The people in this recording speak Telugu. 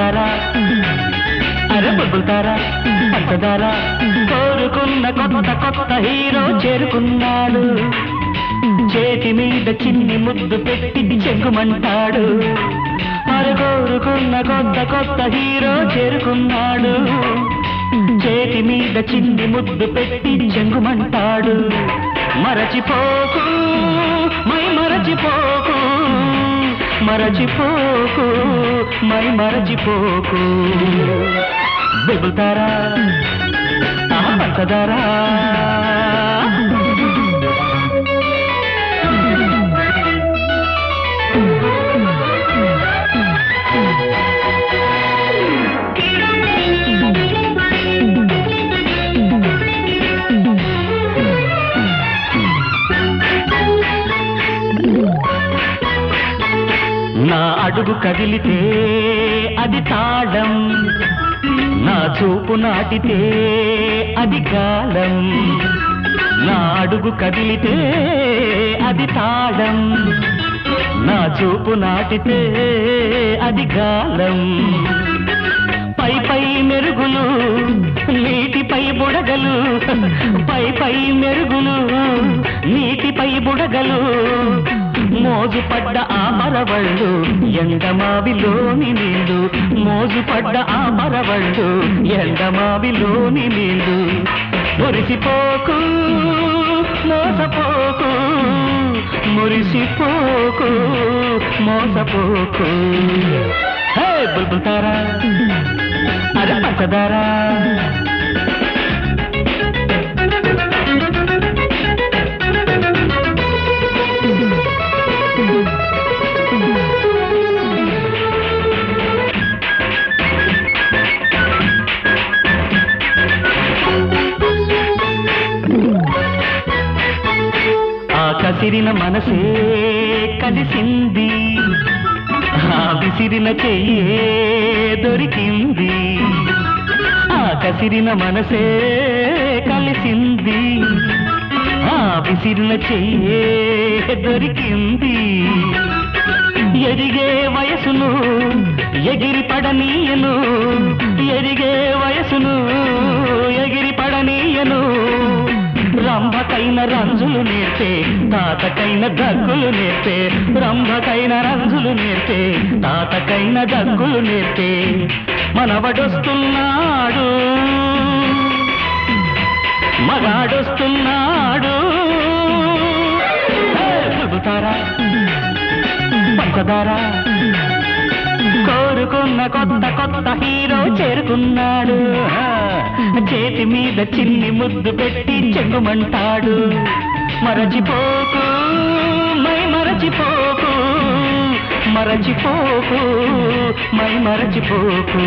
బుల్బుల్తారా అరే బుల్బుల్తారా పంచదార కోరుకున్న కొత్త కొత్త హీరో చేరుకున్నాడు చేతి మీద చిన్ని ముద్దు పెట్టి చెంగుమంటాడు అరే కోరుకున్న కొత్త కొత్త హీరో చేరుకున్నాడు చేతి మీద చిన్ని ముద్దు పెట్టి చెంగుమంటాడు మరచిపోకు మై మరచిపోకు మరచిపోకు మై మరచిపోకు బుల్బుల్తారా పంచదారా నా అడుగు కదిలితే అది తాళం నా చూపు నాటితే అది కాలం నా అడుగు కదిలితే అది తాళం నా చూపు నాటితే అది కాలం పై పై మెరుగులు నీటిపై బుడగలు పై పై మెరుగులు నీటిపై బుడగలు మోజు పడ్డ ఆ మరవళ్ళు ఎండమావిలోని నీళ్ళు మోజు పడ్డ ఆ మరవళ్ళు ఎండమావిలోని నీళ్ళు మురిసిపోకు మోసపోకు మురిసిపోకు మోసపోకు హే బుల్బుల్తారా అరే పంచదారా కసిరిన మనసే కలిసింది ఆ విసిరిన చెయ్యే దొరికింది ఆ కసిరిన మనసే కలిసింది ఆ విసిరిన చెయ్యే దొరికింది ఎదిగే వయసును ఎగిరి పడనీయను ఎదిగే వయసును ఎగిరి పడనీయను రంభకైన రంజులు నేర్పే తాతకైన దగ్గులు నేర్పే రంభకైన రంజులు నేర్పే తాతకైన దగ్గులు నేర్పే మనవడొస్తున్నాడు మగాడొస్తున్నాడు బుల్బుల్తారా పంచదారా కోరుకున్న కొత్త కొత్త హీరో చేరుకున్నాడు చేతి మీద చిన్ని ముద్దు పెట్టి చెంగుమంటాడు మరచిపోకు మై మరచిపోకు మరచిపోకు మై మరచిపోకు